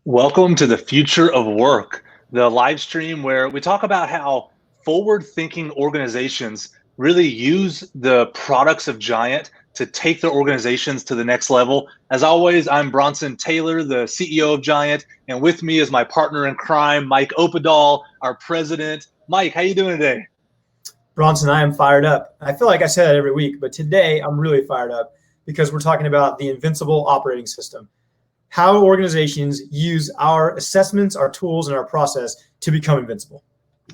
Welcome to the Future of Work, the live stream where we talk about how forward thinking organizations really use the products of Giant to take their organizations to the next level. As always, I'm Bronson Taylor, the CEO of Giant, and with me is my partner in crime, Mike Opedal, our president. Mike, how you doing today? Bronson, I am fired up. I feel like I say that every week, but today I'm really fired up because we're talking about the Invincible operating system, how organizations use our assessments, our tools, and our process to become invincible.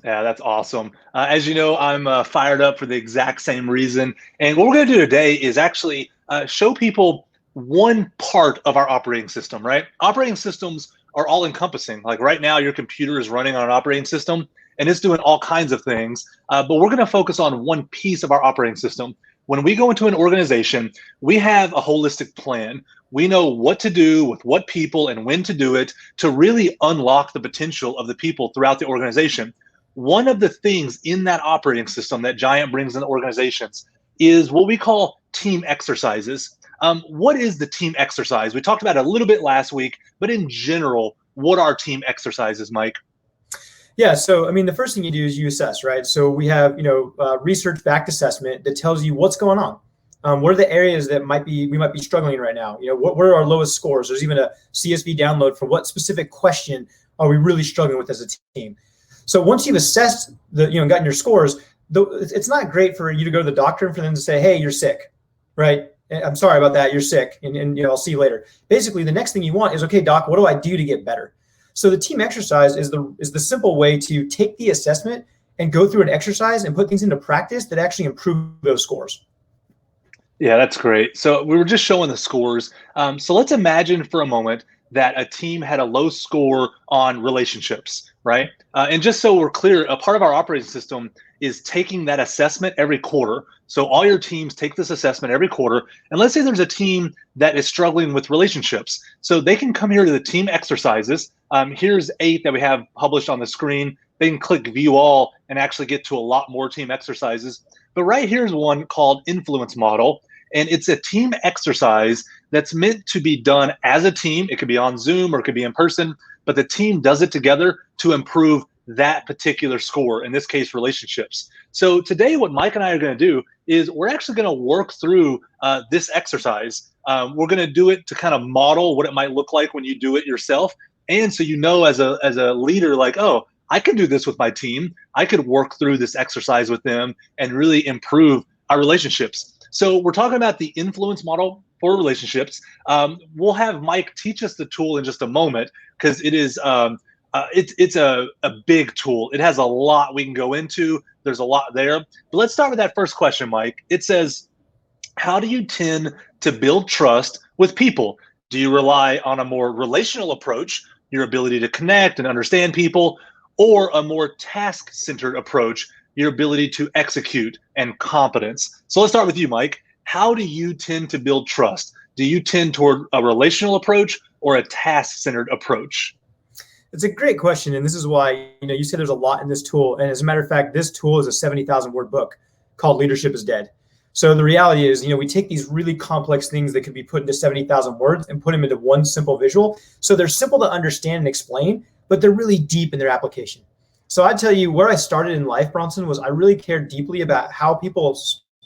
Yeah, that's awesome. As you know, I'm fired up for the exact same reason. And what we're going to do today is actually show people one part of our operating system, right? Operating systems are all encompassing. Like right now, your computer is running on an operating system and it's doing all kinds of things. But we're going to focus on one piece of our operating system. When we go into an organization, we have a holistic plan. We know what to do with what people and when to do it to really unlock the potential of the people throughout the organization. One of the things in that operating system that Giant brings in organizations is what we call team exercises. What is the team exercise? We talked about it a little bit last week, but in general, what are team exercises, Mike? Yeah, so I mean, the first thing you do is you assess, right? So we have, research-backed assessment that tells you what's going on. What are the areas that we might be struggling right now? What are our lowest scores? There's even a CSV download for what specific question are we really struggling with as a team. So once you've assessed gotten your scores, it's not great for you to go to the doctor and for them to say, hey, you're sick, right? I'm sorry about that, you're sick, and I'll see you later. Basically, the next thing you want is, okay, doc, what do I do to get better? So the team exercise is the simple way to take the assessment and go through an exercise and put things into practice that actually improve those scores. Yeah, that's great. So we were just showing the scores. So let's imagine for a moment that a team had a low score on relationships, right? And just so we're clear, a part of our operating system is taking that assessment every quarter. So all your teams take this assessment every quarter. And let's say there's a team that is struggling with relationships. So they can come here to the team exercises. Here's 8 that we have published on the screen. They can click view all and actually get to a lot more team exercises. But right here's one called influence model. And it's a team exercise that's meant to be done as a team. It could be on Zoom or it could be in person, but the team does it together to improve that particular score, in this case, relationships. So today, what Mike and I are going to do is we're actually going to work through this exercise. We're going to do it to kind of model what it might look like when you do it yourself. And so as a leader, like, oh, I can do this with my team. I could work through this exercise with them and really improve our relationships. So we're talking about the influence model for relationships. We'll have Mike teach us the tool in just a moment because it is it's a big tool. It has a lot we can go into. There's a lot there. But let's start with that first question, Mike. It says, how do you tend to build trust with people? Do you rely on a more relational approach, your ability to connect and understand people, or a more task-centered approach, your ability to execute and competence? So let's start with you, Mike. How do you tend to build trust? Do you tend toward a relational approach or a task-centered approach? It's a great question, and this is why you said there's a lot in this tool. And as a matter of fact, this tool is a 70,000 word book called Leadership is Dead. So the reality is, we take these really complex things that could be put into 70,000 words and put them into one simple visual. So they're simple to understand and explain, but they're really deep in their application. So I tell you, where I started in life, Bronson, was I really cared deeply about how people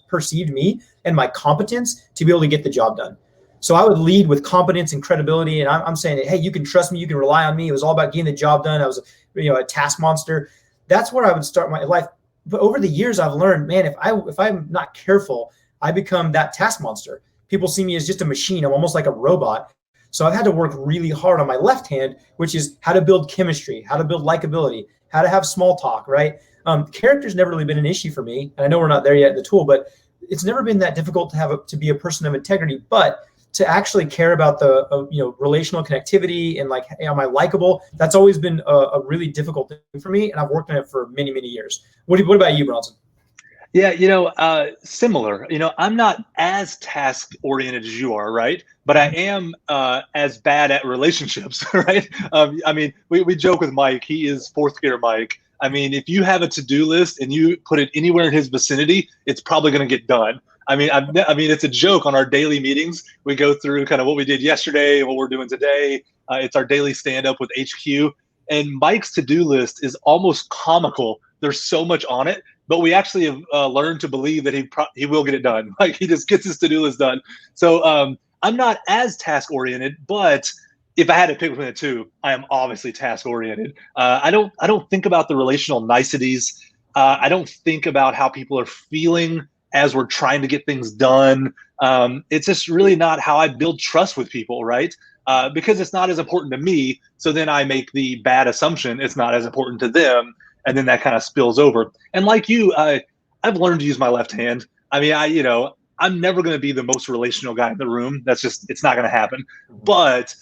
perceived me and my competence to be able to get the job done. So I would lead with competence and credibility, and I'm saying, hey, you can trust me, you can rely on me. It was all about getting the job done. I was, a task monster. That's where I would start my life. But over the years, I've learned, man, if I'm not careful, I become that task monster. People see me as just a machine. I'm almost like a robot. So I've had to work really hard on my left hand, which is how to build chemistry, how to build likability, how to have small talk, right? Character's never really been an issue for me. And I know we're not there yet in the tool, but it's never been that difficult to be a person of integrity. But to actually care about the relational connectivity and like, hey, am I likable? That's always been a really difficult thing for me, and I've worked on it for many, many years. What about you, Bronson? Yeah, similar. I'm not as task oriented as you are, right? But I am as bad at relationships, right? We joke with Mike. He is fourth gear Mike. If you have a to-do list and you put it anywhere in his vicinity, it's probably going to get done. I mean, it's a joke on our daily meetings. We go through kind of what we did yesterday and what we're doing today. It's our daily stand up with HQ. And Mike's to-do list is almost comical. There's so much on it, but we actually have learned to believe that he will get it done. Like he just gets his to-do list done. So I'm not as task oriented, but if I had to pick between the two, I am obviously task oriented. I don't think about the relational niceties. I don't think about how people are feeling as we're trying to get things done. It's just really not how I build trust with people, right? Because it's not as important to me. So then I make the bad assumption it's not as important to them. And then that kind of spills over. And like you, I've learned to use my left hand. I mean, I'm never going to be the most relational guy in the room. It's not going to happen. But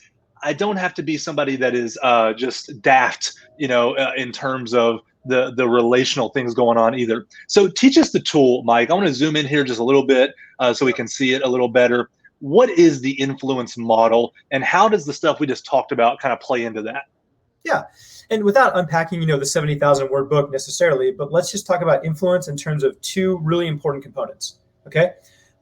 I don't have to be somebody that is just daft, in terms of the relational things going on either. So teach us the tool, Mike. I want to zoom in here just a little bit so we can see it a little better. What is the influence model, and how does the stuff we just talked about kind of play into that? Yeah. And without unpacking, the 70,000 word book necessarily, but let's just talk about influence in terms of two really important components. Okay.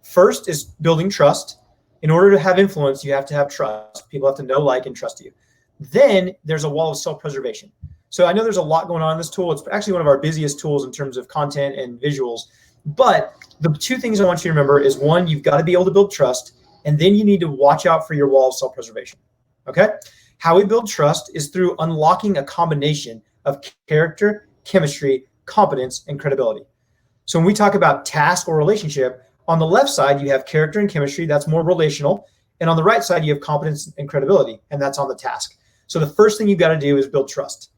First is building trust. In order to have influence, you have to have trust. People have to know, like, and trust you. Then there's a wall of self-preservation. So I know there's a lot going on in this tool. It's actually one of our busiest tools in terms of content and visuals. But the two things I want you to remember is, one, you've got to be able to build trust, and then you need to watch out for your wall of self-preservation. Okay? How we build trust is through unlocking a combination of character, chemistry, competence, and credibility. So when we talk about task or relationship, on the left side, you have character and chemistry. That's more relational. And on the right side, you have competence and credibility, and that's on the task. So the first thing you've got to do is build trust.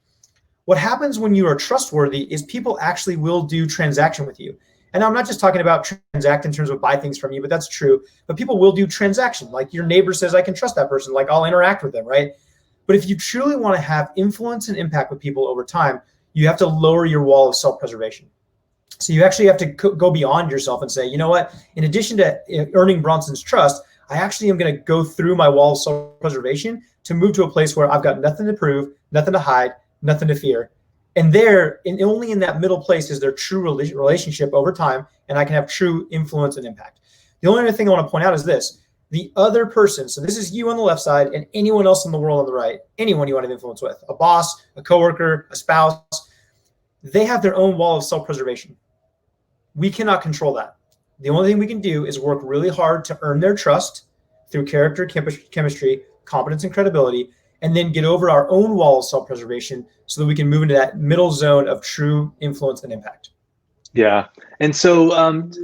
What happens when you are trustworthy is people actually will do transaction with you. And I'm not just talking about transact in terms of buy things from you, but that's true. But people will do transaction. Like your neighbor says, I can trust that person. Like I'll interact with them, right? But if you truly want to have influence and impact with people over time, you have to lower your wall of self-preservation. So you actually have to go beyond yourself and say, you know what? In addition to earning Bronson's trust, I actually am going to go through my wall of self-preservation to move to a place where I've got nothing to prove, nothing to hide, nothing to fear. And only in that middle place is there true relationship over time, and I can have true influence and impact. The only other thing I want to point out is this. The other person, so this is you on the left side and anyone else in the world on the right, anyone you want to influence with, a boss, a coworker, a spouse, they have their own wall of self-preservation. We cannot control that. The only thing we can do is work really hard to earn their trust through character, chemistry, competence, and credibility, and then get over our own wall of self-preservation so that we can move into that middle zone of true influence and impact. Yeah. And so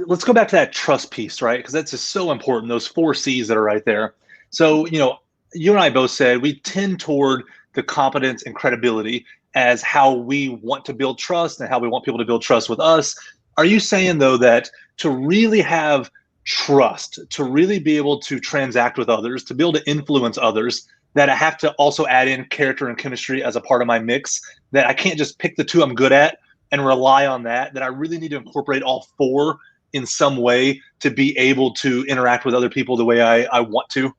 let's go back to that trust piece, right? Because that's just so important, those 4 C's that are right there. So, you and I both said we tend toward the competence and credibility as how we want to build trust and how we want people to build trust with us. Are you saying, though, that to really have trust, to really be able to transact with others, to be able to influence others, that I have to also add in character and chemistry as a part of my mix, that I can't just pick the 2 I'm good at and rely on that I really need to incorporate all 4 in some way to be able to interact with other people the way I want to?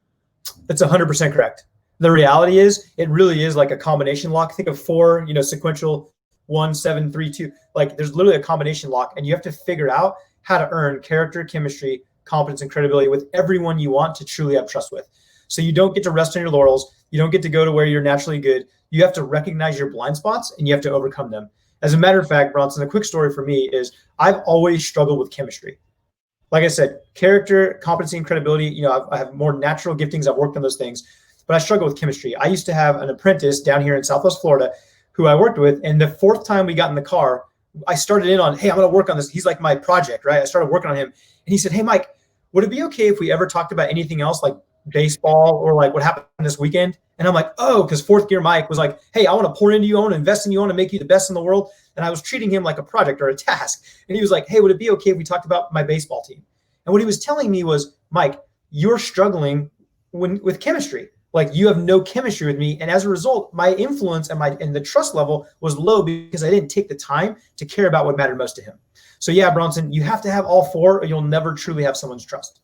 That's 100% correct. The reality is it really is like a combination lock. Think of 4, sequential 1, 7, 3, 2. Like there's literally a combination lock, and you have to figure out how to earn character, chemistry, competence, and credibility with everyone you want to truly have trust with. So you don't get to rest on your laurels. You don't get to go to where you're naturally good. You have to recognize your blind spots and you have to overcome them. As a matter of fact, Bronson, a quick story for me is I've always struggled with chemistry. Like I said, character, competency, and credibility, I have more natural giftings. I've worked on those things, but I struggle with chemistry. I used to have an apprentice down here in Southwest Florida who I worked with. And the 4th time we got in the car, I started in on, hey, I'm going to work on this. He's like my project, right? I started working on him. And he said, hey, Mike, would it be okay if we ever talked about anything else like baseball or like what happened this weekend? And I'm like, oh, because 4th gear Mike was like, hey, I want to pour into you, I want to invest in you, I want to make you the best in the world. And I was treating him like a project or a task. And he was like, hey, would it be okay if we talked about my baseball team? And what he was telling me was, Mike, you're struggling with chemistry. Like you have no chemistry with me. And as a result, my influence and the trust level was low because I didn't take the time to care about what mattered most to him. So yeah, Bronson, you have to have all 4 or you'll never truly have someone's trust.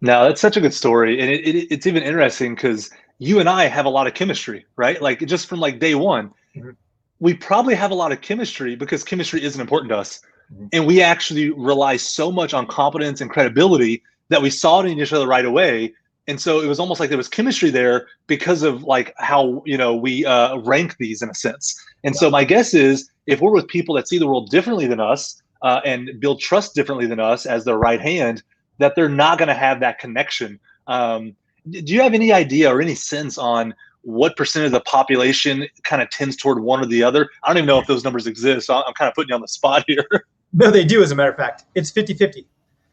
No, that's such a good story. And it's even interesting because you and I have a lot of chemistry, right? Like just from like day one, we probably have a lot of chemistry because chemistry isn't important to us. And we actually rely so much on competence and credibility that we saw it in each other right away. And so it was almost like there was chemistry there because of like how, we rank these in a sense. And so my guess is if we're with people that see the world differently than us and build trust differently than us as their right hand, that they're not going to have that connection. Do you have any idea or any sense on what percent of the population kind of tends toward one or the other? I don't even know if those numbers exist. So I'm kind of putting you on the spot here. No, they do, as a matter of fact. It's 50-50.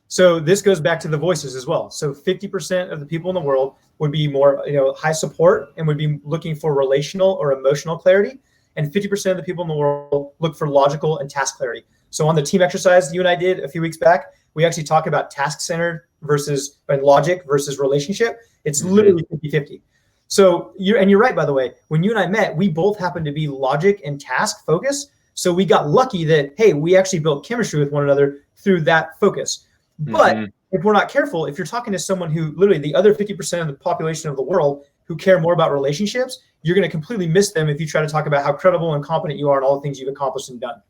So this goes back to the voices as well. So 50% of the people in the world would be more, high support and would be looking for relational or emotional clarity. And 50% of the people in the world look for logical and task clarity. So on the team exercise you and I did a few weeks back, we actually talk about task-centered and logic versus relationship. It's literally 50-50. So you're right, by the way, when you and I met, we both happened to be logic and task focused. So we got lucky that, hey, we actually built chemistry with one another through that focus. But if we're not careful, if you're talking to someone who literally the other 50% of the population of the world who care more about relationships, you're going to completely miss them if you try to talk about how credible and competent you are and all the things you've accomplished and done.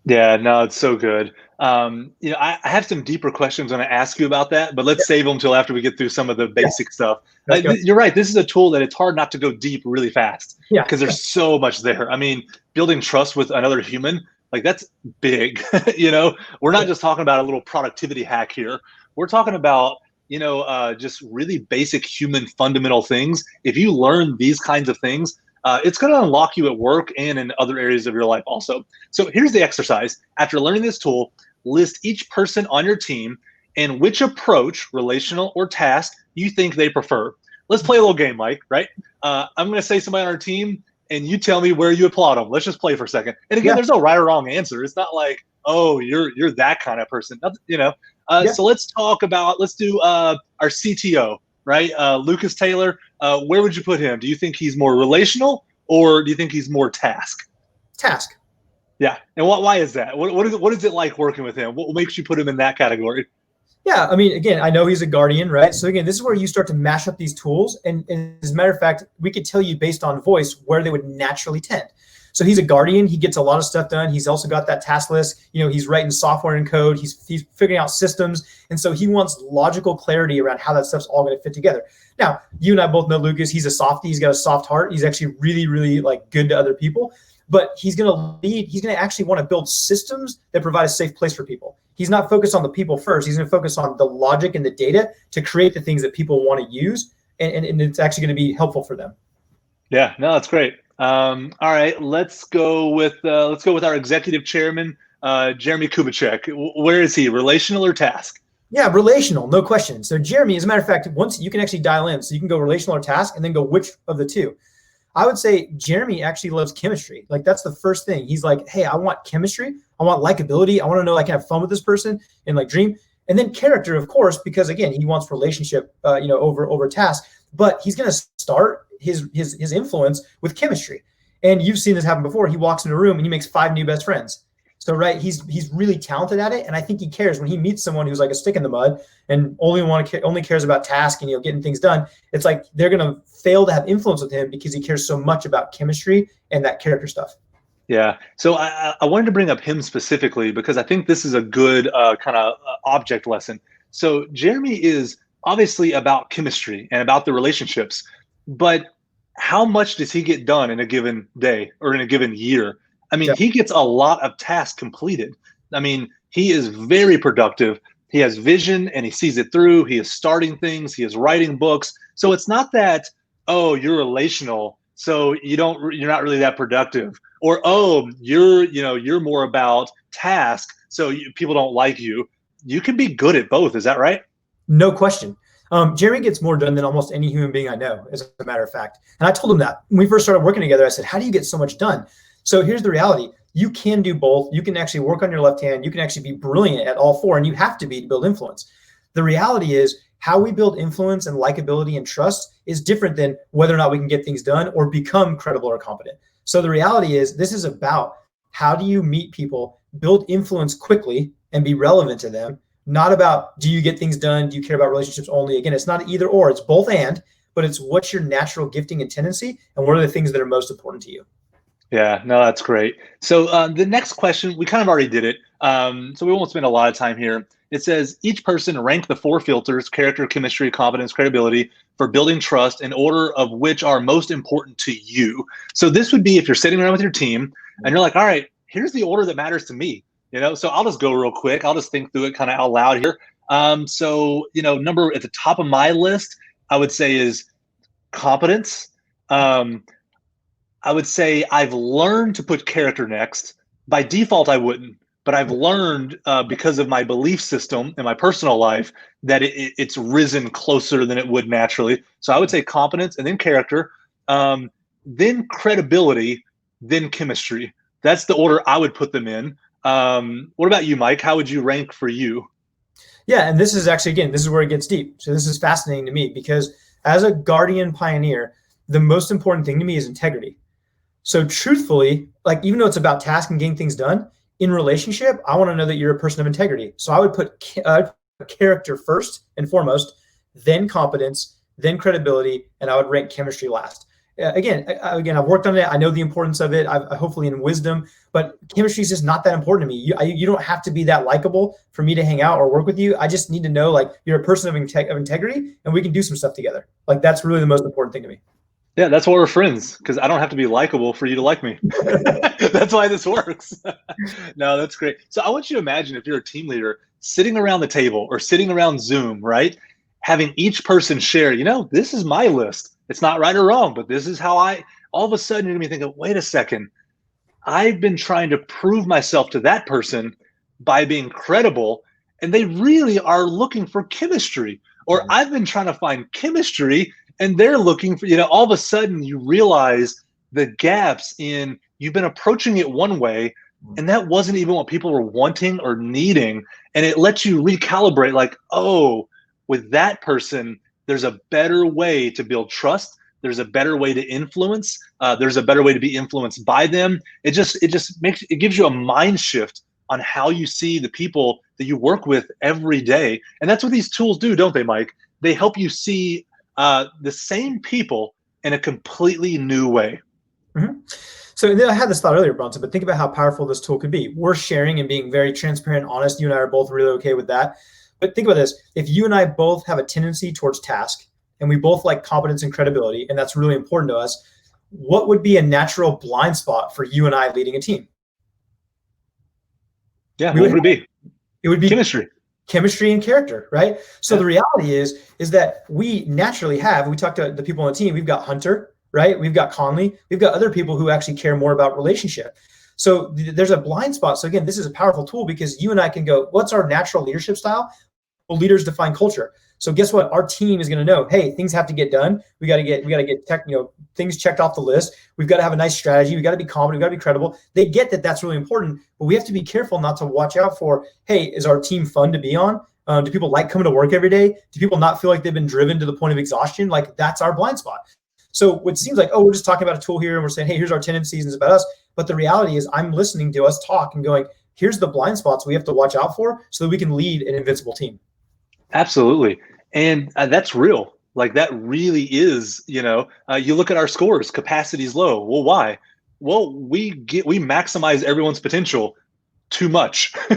Yeah, no, it's so good. I have some deeper questions when I ask you about that, but let's save them till after we get through some of the basic stuff. You're right. This is a tool that it's hard not to go deep really fast because there's so much there. I mean, building trust with another human, like that's big. We're not just talking about a little productivity hack here. We're talking about, just really basic human fundamental things. If you learn these kinds of things, it's going to unlock you at work and in other areas of your life also. So here's the exercise. After learning this tool, list each person on your team and which approach, relational or task, you think they prefer. Let's play a little game, Mike, right? I'm going to say somebody on our team and you tell me where you applaud them. Let's just play for a second. And again, there's no right or wrong answer. It's not like, oh, you're that kind of person. So let's do our CTO. Right? Lucas Taylor, where would you put him? Do you think he's more relational or do you think he's more task? Task. Yeah. And why is that? What is it like working with him? What makes you put him in that category? Yeah. I mean, again, I know he's a guardian, right? So again, this is where you start to mash up these tools. And as a matter of fact, we could tell you based on voice where they would naturally tend. So he's a guardian. He gets a lot of stuff done. He's also got that task list. He's writing software and code. He's figuring out systems. And so he wants logical clarity around how that stuff's all going to fit together. Now, you and I both know Lucas. He's a softie. He's got a soft heart. He's actually really, really good to other people. But he's going to lead. He's going to actually want to build systems that provide a safe place for people. He's not focused on the people first. He's going to focus on the logic and the data to create the things that people want to use. And it's actually going to be helpful for them. Yeah, no, that's great. All right, let's go with our executive chairman, Jeremy Kubicek. Where is he? Relational or task? Yeah, relational, no question. So Jeremy, as a matter of fact, once you can actually dial in, so you can go relational or task, and then go which of the two. I would say Jeremy actually loves chemistry. Like that's the first thing. He's like, hey, I want chemistry. I want likability. I want to know I can have fun with this person and dream. And then character, of course, because again, he wants relationship, over task. But he's going to start his influence with chemistry. And you've seen this happen before. He walks in a room and he makes 5 new best friends. So, right, he's really talented at it. And I think he cares when he meets someone who's like a stick in the mud and only cares about task and getting things done. It's like they're going to fail to have influence with him because he cares so much about chemistry and that character stuff. Yeah. So I wanted to bring up him specifically because I think this is a good kind of object lesson. So Jeremy is obviously about chemistry and about the relationships, but how much does he get done in a given day or in a given year? I mean, he gets a lot of tasks completed. I mean, he is very productive. He has vision and he sees it through. He is starting things. He is writing books. So it's not that, oh, you're relational, so you're not really that productive, or oh, you're more about task, so people don't like you. You can be good at both. Is that right? No question. Jeremy gets more done than almost any human being I know, as a matter of fact. And I told him that when we first started working together. I said, how do you get so much done? So here's the reality. You can do both. You can actually work on your left hand. You can actually be brilliant at all four, and you have to be to build influence. The reality is how we build influence and likability and trust is different than whether or not we can get things done or become credible or competent. So the reality is this is about how do you meet people, build influence quickly and be relevant to them, not about do you get things done, do you care about relationships only? Again, it's not either or, it's both and, but it's what's your natural gifting and tendency and what are the things that are most important to you. Yeah, no, that's great. So the next question, we kind of already did it. So we won't spend a lot of time here. It says each person rank the 4 filters: character, chemistry, competence, credibility, for building trust in order of which are most important to you. So this would be if you're sitting around with your team and you're like, all right, here's the order that matters to me. So I'll just go real quick. I'll just think through it kind of out loud here. So number at the top of my list, I would say is competence. I would say I've learned to put character next. By default, I wouldn't, but I've learned because of my belief system in my personal life that it's risen closer than it would naturally. So I would say competence and then character, then credibility, then chemistry. That's the order I would put them in. What about you, Mike? How would you rank for you? Yeah, and this is actually, again, this is where it gets deep. So this is fascinating to me because as a guardian pioneer, the most important thing to me is integrity. So truthfully, like even though it's about task and getting things done, in relationship, I want to know that you're a person of integrity. So I would put character first and foremost, then competence, then credibility, and I would rank chemistry last. Again, I've worked on it. I know the importance of it. I've hopefully in wisdom, but chemistry is just not that important to me. You don't have to be that likable for me to hang out or work with you. I just need to know like you're a person of integrity, and we can do some stuff together. Like that's really the most important thing to me. Yeah, that's why we're friends, because I don't have to be likable for you to like me. That's why this works. No, that's great. So I want you to imagine if you're a team leader sitting around the table or sitting around Zoom, right? Having each person share, this is my list. It's not right or wrong, but this is how all of a sudden you're going to be thinking, wait a second. I've been trying to prove myself to that person by being credible, and they really are looking for chemistry. Or I've been trying to find chemistry, and they're looking for, all of a sudden you realize the gaps in you've been approaching it one way, and that wasn't even what people were wanting or needing. And it lets you recalibrate like, oh, with that person, there's a better way to build trust. There's a better way to influence. There's a better way to be influenced by them. It gives you a mind shift on how you see the people that you work with every day. And that's what these tools do, don't they, Mike? They help you see the same people in a completely new way. Mm-hmm. So I had this thought earlier, Bronson, but think about how powerful this tool could be. We're sharing and being very transparent, honest. You and I are both really okay with that. But think about this. If you and I both have a tendency towards task and we both like competence and credibility, and that's really important to us, what would be a natural blind spot for you and I leading a team? Yeah, what would it be? It would be chemistry and character, right? So the reality is that we naturally we talked to the people on the team, we've got Hunter, right? We've got Conley, we've got other people who actually care more about relationship. So there's a blind spot. So again, this is a powerful tool because you and I can go, what's our natural leadership style? Well, leaders define culture. So guess what? Our team is going to know, hey, things have to get done. We got to get things checked off the list. We've got to have a nice strategy. We got to be confident. We got to be credible. They get that that's really important, but we have to be careful not to watch out for, hey, is our team fun to be on? Do people like coming to work every day? Do people not feel like they've been driven to the point of exhaustion? Like that's our blind spot. So it seems like, oh, we're just talking about a tool here and we're saying, hey, here's our tendencies and it's about us. But the reality is I'm listening to us talk and going, here's the blind spots we have to watch out for so that we can lead an invincible team. Absolutely. And that's real. Like that really is, you look at our scores, capacity is low. Well, why? Well, we maximize everyone's potential too much. You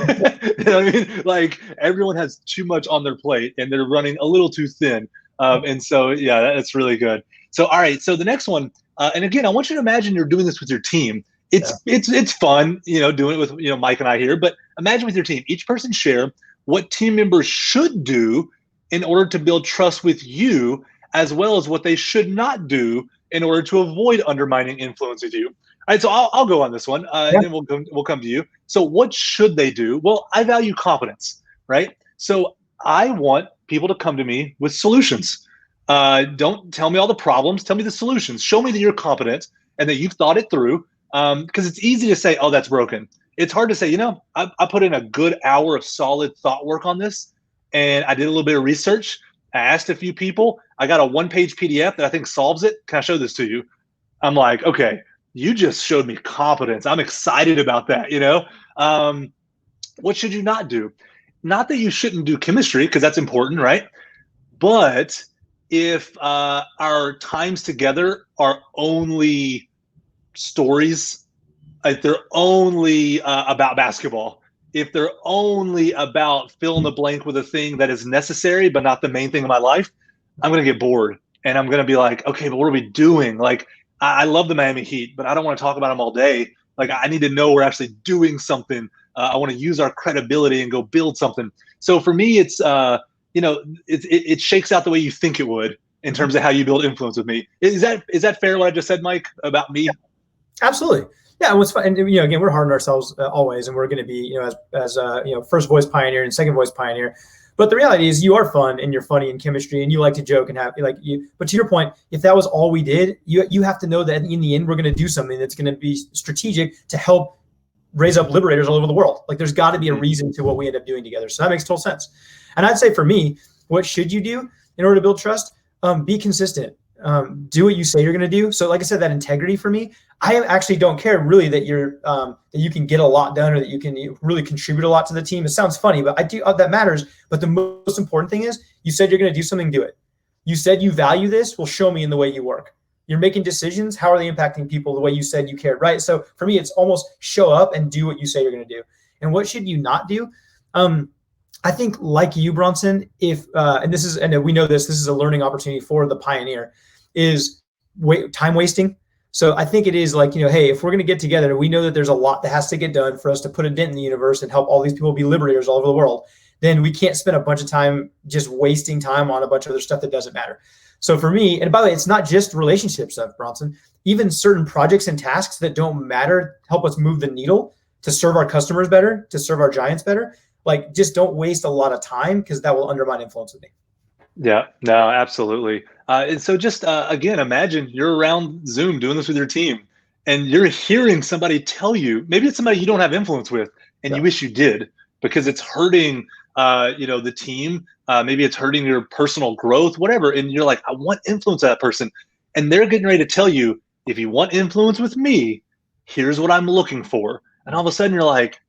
know what I mean? Like everyone has too much on their plate and they're running a little too thin. And so, yeah, that's really good. So, all right. So the next one, and again, I want you to imagine you're doing this with your team. It's fun, doing it with, Mike and I here, but imagine with your team, each person share what team members should do in order to build trust with you, as well as what they should not do in order to avoid undermining influence with you. All right, so I'll go on this one, and then we'll come to you. So what should they do? Well, I value competence, right? So I want people to come to me with solutions. Don't tell me all the problems. Tell me the solutions. Show me that you're competent and that you've thought it through, because it's easy to say, oh, that's broken. It's hard to say, I put in a good hour of solid thought work on this, and I did a little bit of research. I asked a few people. I got a one-page PDF that I think solves it. Can I show this to you? I'm like, okay, you just showed me competence. I'm excited about that, What should you not do? Not that you shouldn't do chemistry, because that's important, right? But if our times together are only stories, like they're only about basketball, if they're only about fill in the blank with a thing that is necessary but not the main thing in my life, I'm going to get bored and I'm going to be like, okay, but what are we doing? Like, I love the Miami Heat, but I don't want to talk about them all day. Like, I need to know we're actually doing something. I want to use our credibility and go build something. So for me, it's it shakes out the way you think it would in terms of how you build influence with me. Is that fair what I just said, Mike, about me? Absolutely. Yeah, and what's fun, and again, we're hard on ourselves always, and we're going to be, as first voice pioneer and second voice pioneer. But the reality is, you are fun and you're funny in chemistry, and you like to joke and have like you. But to your point, if that was all we did, you have to know that in the end, we're going to do something that's going to be strategic to help raise up liberators all over the world. Like, there's got to be a reason to what we end up doing together. So that makes total sense. And I'd say for me, what should you do in order to build trust? Be consistent. Do what you say you're going to do. So like I said, that integrity for me, I actually don't care really that that you can get a lot done or that you can really contribute a lot to the team. It sounds funny, but that matters. But the most important thing is, you said you're going to do something, do it. You said you value this, well, show me in the way you work. You're making decisions. How are they impacting people the way you said you cared, right? So for me, it's almost show up and do what you say you're going to do. And what should you not do? I think, like you, Bronson, and we know this is a learning opportunity for the pioneer, is time wasting. So I think it is like, hey, if we're going to get together, we know that there's a lot that has to get done for us to put a dent in the universe and help all these people be liberators all over the world. Then we can't spend a bunch of time just wasting time on a bunch of other stuff that doesn't matter. So for me, and by the way, it's not just relationship stuff, Bronson, even certain projects and tasks that don't matter help us move the needle to serve our customers better, to serve our giants better. Like, just don't waste a lot of time, because that will undermine influence with me. Yeah, no, absolutely. And so just, again, imagine you're around Zoom doing this with your team and you're hearing somebody tell you, maybe it's somebody you don't have influence with and you wish you did, because it's hurting, the team. Maybe it's hurting your personal growth, whatever. And you're like, I want influence with that person. And they're getting ready to tell you, if you want influence with me, here's what I'm looking for. And all of a sudden you're like,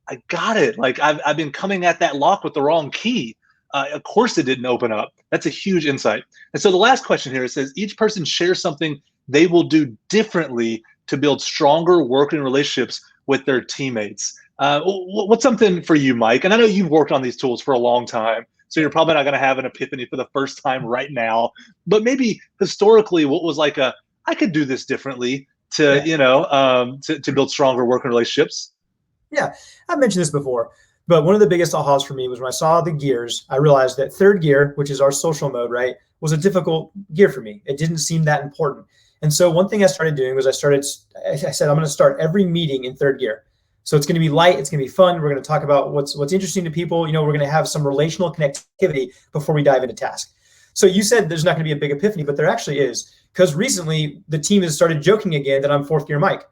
I got it. Like, I've been coming at that lock with the wrong key. Of course it didn't open up. That's a huge insight. And so the last question here, it says, each person shares something they will do differently to build stronger working relationships with their teammates. What's something for you, Mike? And I know you've worked on these tools for a long time, so you're probably not going to have an epiphany for the first time right now. But maybe historically, what was like I could do this differently to build stronger working relationships? Yeah, I've mentioned this before, but one of the biggest ahas for me was when I saw the gears. I realized that third gear, which is our social mode, right, was a difficult gear for me. It didn't seem that important. And so one thing I started doing was I said, I'm going to start every meeting in third gear. So it's going to be light. It's going to be fun. We're going to talk about what's interesting to people. We're going to have some relational connectivity before we dive into task. So you said there's not going to be a big epiphany, but there actually is, because recently the team has started joking again that I'm fourth gear Mike.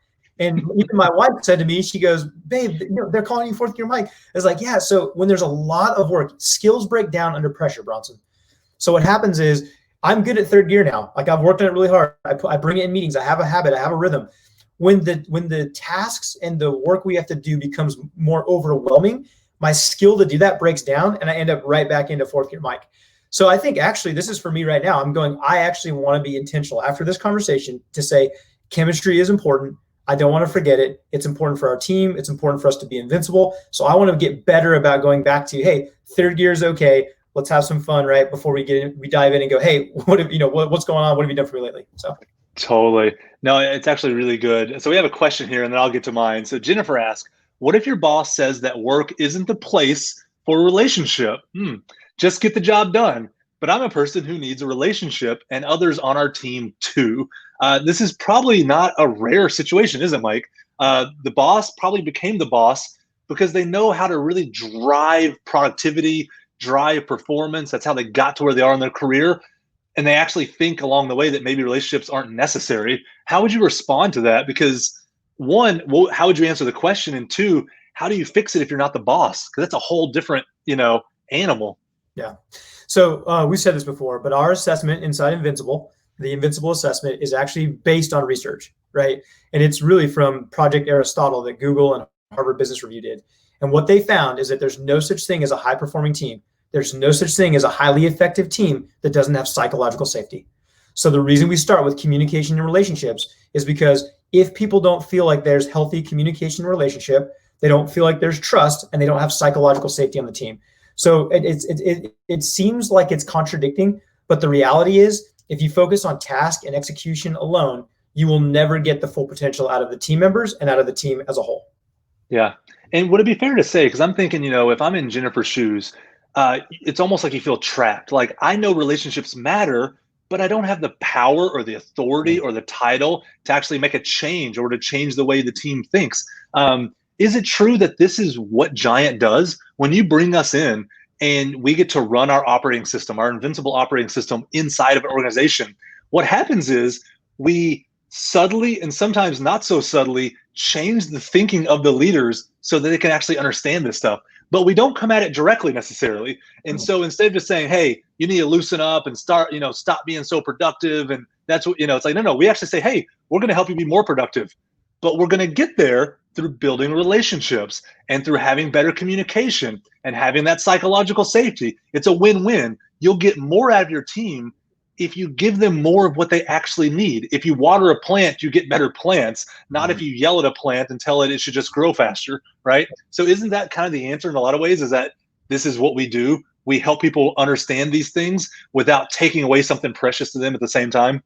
And even my wife said to me, she goes, babe, they're calling you fourth gear Mike. I was like, yeah. So when there's a lot of work, skills break down under pressure, Bronson. So what happens is, I'm good at third gear now. Like, I've worked on it really hard. I bring it in meetings. I have a habit. I have a rhythm. When the tasks and the work we have to do becomes more overwhelming, my skill to do that breaks down, and I end up right back into fourth gear Mike. So I think actually this is for me right now. I actually want to be intentional after this conversation to say, chemistry is important. I don't want to forget it. It's important for our team. It's important for us to be invincible. So I want to get better about going back to, hey, third gear is okay. Let's have some fun, right? Before we dive in and go, hey, what's going on? What have you done for me lately? So totally. No, it's actually really good. So we have a question here, and then I'll get to mine. So Jennifer asked, what if your boss says that work isn't the place for a relationship? Just get the job done. But I'm a person who needs a relationship, and others on our team too. This is probably not a rare situation, is it, Mike? The boss probably became the boss because they know how to really drive productivity, drive performance. That's how they got to where they are in their career. And they actually think along the way that maybe relationships aren't necessary. How would you respond to that? Because one, how would you answer the question? And two, how do you fix it if you're not the boss? Because that's a whole different, animal. Yeah. So we've said this before, but our assessment inside Invincible, the Invincible assessment, is actually based on research, right? And it's really from Project Aristotle that Google and Harvard Business Review did. And what they found is that there's no such thing as a high-performing team. There's no such thing as a highly effective team that doesn't have psychological safety. So the reason we start with communication and relationships is because if people don't feel like there's healthy communication and relationship, They don't feel like there's trust, and they don't have psychological safety on the team. So it seems like it's contradicting, but the reality is, if you focus on task and execution alone, you will never get the full potential out of the team members and out of the team as a whole. Yeah. And would it be fair to say, because I'm thinking, if I'm in Jennifer's shoes, it's almost like you feel trapped. Like, I know relationships matter, but I don't have the power or the authority or the title to actually make a change or to change the way the team thinks. Is it true that this is what Giant does? When you bring us in and we get to run our operating system, our invincible operating system inside of an organization, what happens is we subtly and sometimes not so subtly change the thinking of the leaders so that they can actually understand this stuff. But we don't come at it directly necessarily. And so instead of just saying, hey, you need to loosen up and start, stop being so productive. And that's what, it's like, no, we actually say, hey, we're going to help you be more productive. But we're going to get there through building relationships and through having better communication and having that psychological safety. It's a win-win. You'll get more out of your team if you give them more of what they actually need. If you water a plant, you get better plants, not if you yell at a plant and tell it should just grow faster, right? So isn't that kind of the answer in a lot of ways, is that this is what we do? We help people understand these things without taking away something precious to them at the same time?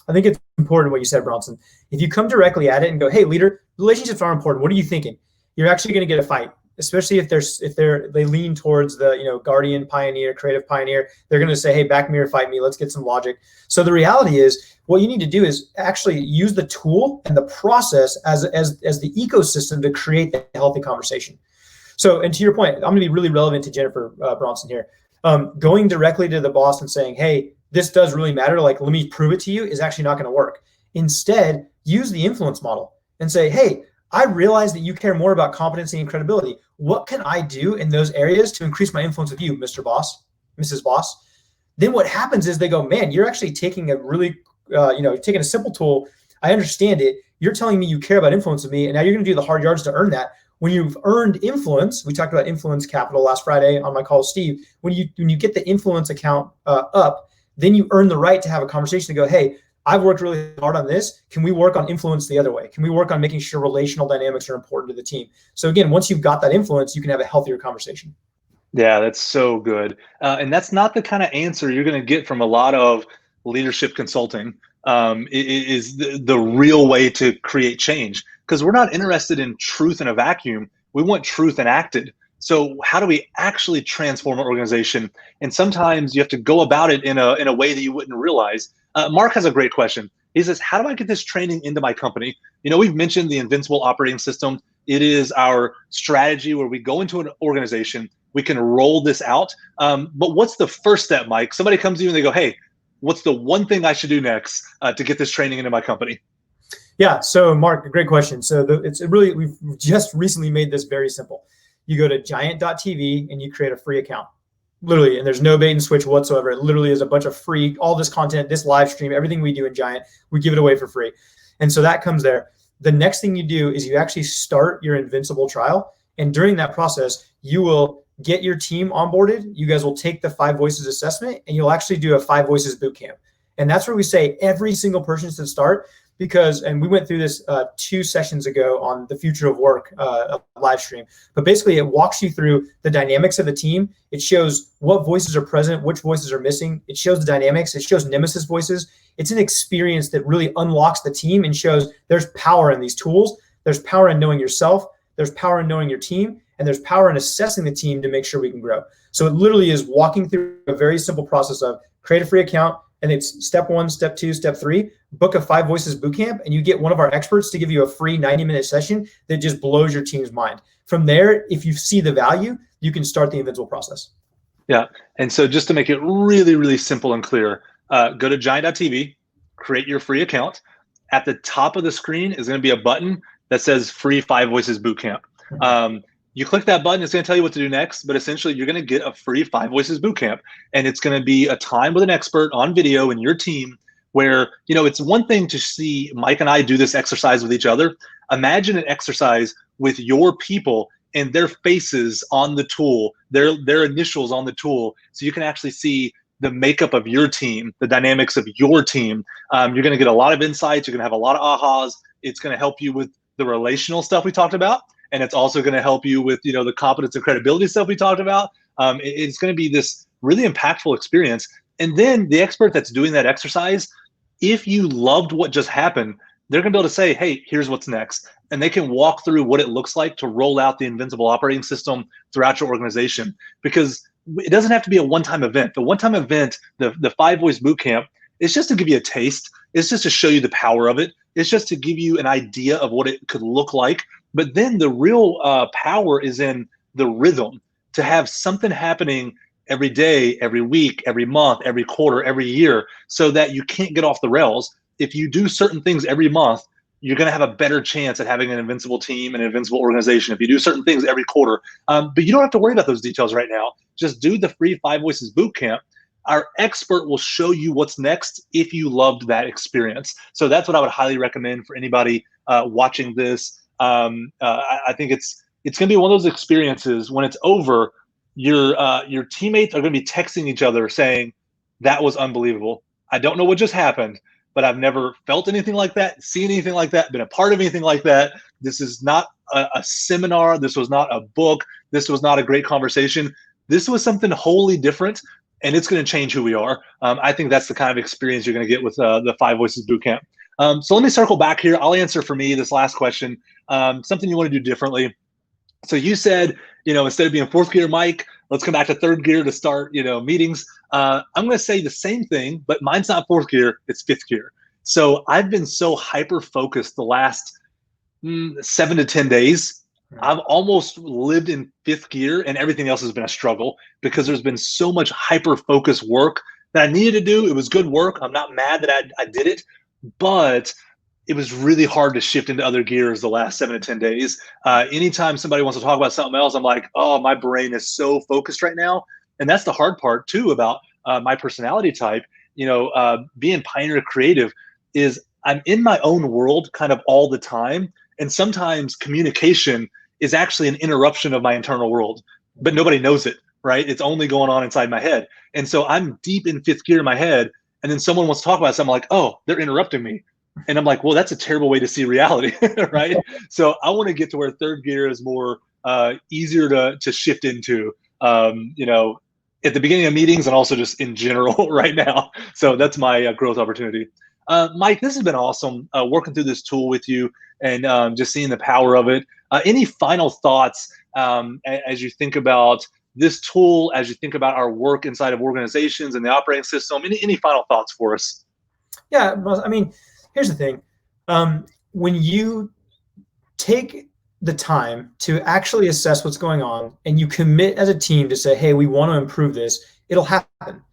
I think it's important what you said, Bronson. If you come directly at it and go, hey, leader, relationships are important. What are you thinking? You're actually going to get a fight, especially if they lean towards the guardian pioneer, creative pioneer. They're going to say, hey, back me or fight me. Let's get some logic. So the reality is, what you need to do is actually use the tool and the process as the ecosystem to create the healthy conversation. So, and to your point, I'm going to be really relevant to Jennifer Bronson here. Going directly to the boss and saying, hey, this does really matter, like, let me prove it to you, is actually not going to work. Instead, use the influence model and say, hey, I realize that you care more about competency and credibility. What can I do in those areas to increase my influence with you, Mr. Boss, Mrs. Boss? Then what happens is they go, man, you're actually taking a really, taking a simple tool. I understand it. You're telling me you care about influence with me, and now you're going to do the hard yards to earn that. When you've earned influence, we talked about influence capital last Friday on my call with Steve. When you get the influence account up, then you earn the right to have a conversation to go, hey, I've worked really hard on this. Can we work on influence the other way? Can we work on making sure relational dynamics are important to the team? So again, once you've got that influence, you can have a healthier conversation. Yeah, that's so good. And that's not the kind of answer you're going to get from a lot of leadership consulting. It is the real way to create change, because we're not interested in truth in a vacuum. We want truth enacted. So how do we actually transform an organization? And sometimes you have to go about it in a way that you wouldn't realize. Mark has a great question. He says, how do I get this training into my company? We've mentioned the Invincible Operating System. It is our strategy where we go into an organization, we can roll this out. But what's the first step, Mike? Somebody comes to you and they go, hey, what's the one thing I should do next to get this training into my company? Yeah, so Mark, great question. So we've just recently made this very simple. You go to giant.tv and you create a free account. Literally, and there's no bait and switch whatsoever. It literally is a bunch of free, all this content, this live stream, everything we do in Giant, we give it away for free. And so that comes there. The next thing you do is you actually start your Invincible trial. And during that process, you will get your team onboarded. You guys will take the 5 Voices assessment, and you'll actually do a 5 Voices boot camp. And that's where we say every single person should start, because, and we went through this 2 sessions ago on the Future of Work live stream, but basically it walks you through the dynamics of the team. It shows what voices are present, which voices are missing. It shows the dynamics. It shows nemesis voices. It's an experience that really unlocks the team and shows there's power in these tools. There's power in knowing yourself. There's power in knowing your team, and there's power in assessing the team to make sure we can grow. So it literally is walking through a very simple process of create a free account. And it's step 1, step 2, step 3, book a 5 Voices bootcamp, and you get one of our experts to give you a free 90-minute session that just blows your team's mind. From there, if you see the value, you can start the Invincible process. Yeah. And so just to make it really, really simple and clear, go to giant.tv, create your free account. At the top of the screen is going to be a button that says free 5 Voices bootcamp. You click that button, it's going to tell you what to do next, but essentially you're going to get a free 5 Voices bootcamp. And it's going to be a time with an expert on video in your team where, it's one thing to see Mike and I do this exercise with each other. Imagine an exercise with your people and their faces on the tool, their initials on the tool, so you can actually see the makeup of your team, the dynamics of your team. You're going to get a lot of insights. You're going to have a lot of ahas. It's going to help you with the relational stuff we talked about. and it's also going to help you with, the competence and credibility stuff we talked about. It's going to be this really impactful experience. And then the expert that's doing that exercise, if you loved what just happened, they're going to be able to say, hey, here's what's next. And they can walk through what it looks like to roll out the Invincible operating system throughout your organization. Because it doesn't have to be a one-time event. The one-time event, the 5 Voice Bootcamp, it's just to give you a taste. It's just to show you the power of it. It's just to give you an idea of what it could look like. But then the real power is in the rhythm, to have something happening every day, every week, every month, every quarter, every year, so that you can't get off the rails. If you do certain things every month, you're going to have a better chance at having an invincible team and an invincible organization. If you do certain things every quarter, but you don't have to worry about those details right now. Just do the free 5 Voices Bootcamp. Our expert will show you what's next if you loved that experience. So that's what I would highly recommend for anybody watching this. I think it's going to be one of those experiences when it's over, your teammates are going to be texting each other saying, that was unbelievable. I don't know what just happened, but I've never felt anything like that, seen anything like that, been a part of anything like that. This is not a seminar. This was not a book. This was not a great conversation. This was something wholly different, and it's going to change who we are. I think that's the kind of experience you're going to get with the 5 Voices Bootcamp. So let me circle back here. I'll answer for me this last question. Something you want to do differently. So you said, instead of being 4th gear, Mike, let's come back to 3rd gear to start, meetings. I'm going to say the same thing, but mine's not 4th gear, it's 5th gear. So I've been so hyper-focused the last 7 to 10 days. I've almost lived in 5th gear, and everything else has been a struggle because there's been so much hyper-focused work that I needed to do. It was good work. I'm not mad that I did it, but it was really hard to shift into other gears the last 7 to 10 days. Anytime somebody wants to talk about something else, I'm like, oh, my brain is so focused right now. And that's the hard part too about my personality type. Being Pioneer Creative is I'm in my own world kind of all the time. And sometimes communication is actually an interruption of my internal world, but nobody knows it, right? It's only going on inside my head. And so I'm deep in 5th gear in my head. And then someone wants to talk about something, like, oh, they're interrupting me. And I'm like, well, that's a terrible way to see reality, right? So I want to get to where 3rd gear is more easier to shift into, at the beginning of meetings and also just in general right now. So that's my growth opportunity. Mike, this has been awesome working through this tool with you and just seeing the power of it. Any final thoughts as you think about this tool, as you think about our work inside of organizations and the operating system? Any final thoughts for us? Yeah, well, I mean, here's the thing. When you take the time to actually assess what's going on and you commit as a team to say, hey, we want to improve this, it'll happen.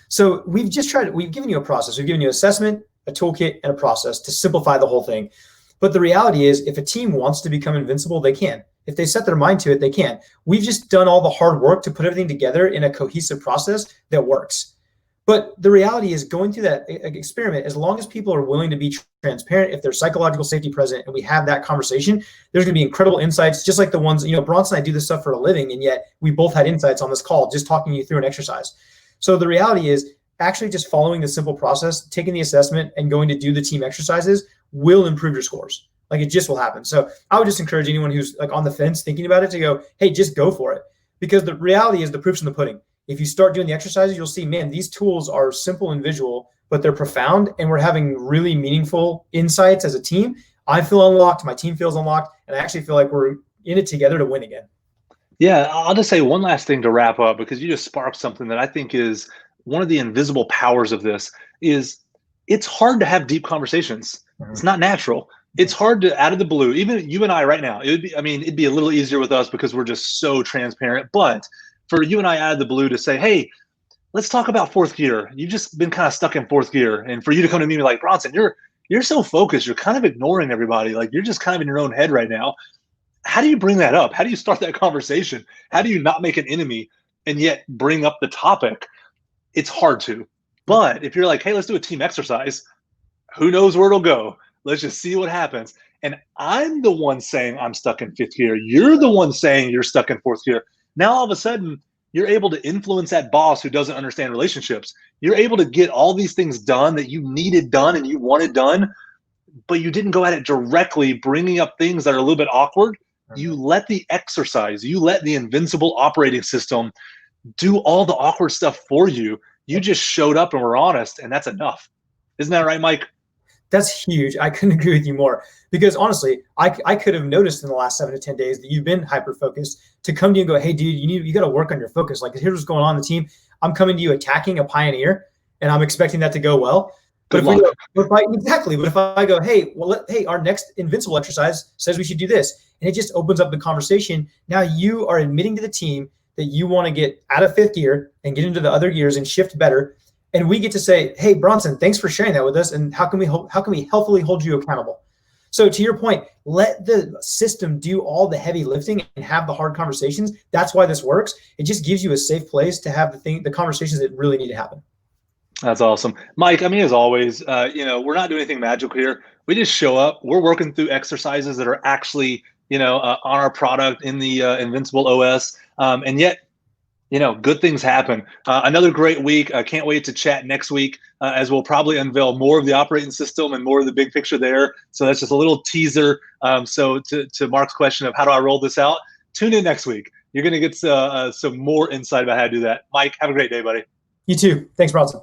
So we've given you a process. We've given you assessment, a toolkit, and a process to simplify the whole thing. But the reality is, if a team wants to become invincible, they can. If they set their mind to it, they can. We've just done all the hard work to put everything together in a cohesive process that works. But the reality is, going through that experiment, as long as people are willing to be transparent, if there's psychological safety present and we have that conversation, there's going to be incredible insights, just like the ones, Bronson and I do this stuff for a living, and yet we both had insights on this call, just talking you through an exercise. So the reality is, actually just following the simple process, taking the assessment and going to do the team exercises will improve your scores. Like, it just will happen. So I would just encourage anyone who's like on the fence thinking about it to go, hey, just go for it. Because the reality is, the proof's in the pudding. If you start doing the exercises, you'll see, man, these tools are simple and visual, but they're profound, and we're having really meaningful insights as a team. I feel unlocked, my team feels unlocked, and I actually feel like we're in it together to win again. Yeah, I'll just say one last thing to wrap up, because you just sparked something that I think is one of the invisible powers of this. Is it's hard to have deep conversations. It's not natural. It's hard to, out of the blue, even you and I right now, it'd be a little easier with us because we're just so transparent. But for you and I out of the blue to say, hey, let's talk about 4th gear. You've just been kind of stuck in 4th gear. And for you to come to me and be like, Bronson, you're so focused. You're kind of ignoring everybody. Like, you're just kind of in your own head right now. How do you bring that up? How do you start that conversation? How do you not make an enemy and yet bring up the topic? It's hard to. But if you're like, hey, let's do a team exercise, who knows where it'll go? Let's just see what happens. And I'm the one saying I'm stuck in 5th gear. You're the one saying you're stuck in 4th gear. Now, all of a sudden, you're able to influence that boss who doesn't understand relationships. You're able to get all these things done that you needed done and you wanted done, but you didn't go at it directly, bringing up things that are a little bit awkward. You let the exercise, you let the invincible operating system do all the awkward stuff for you. You just showed up and were honest, and that's enough. Isn't that right, Mike? That's huge. I couldn't agree with you more, because honestly, I could have noticed in the last 7 to 10 days that you've been hyper focused, to come to you and go, hey, dude, you got to work on your focus. Like, here's what's going on in the team. I'm coming to you attacking a pioneer, and I'm expecting that to go well. But if I go, hey, our next invincible exercise says we should do this, and it just opens up the conversation. Now you are admitting to the team that you want to get out of fifth gear and get into the other gears and shift better. And we get to say, hey, Bronson, thanks for sharing that with us. And how can we healthily hold you accountable? So to your point, let the system do all the heavy lifting and have the hard conversations. That's why this works. It just gives you a safe place to have the conversations that really need to happen. That's awesome. Mike, I mean, as always, we're not doing anything magical here. We just show up. We're working through exercises that are actually, on our product in the Invincible OS. And yet, good things happen. Another great week. I can't wait to chat next week as we'll probably unveil more of the operating system and more of the big picture there. So that's just a little teaser. So to Mark's question of how do I roll this out, tune in next week. You're going to get some more insight about how to do that. Mike, have a great day, buddy. You too. Thanks, Bronson.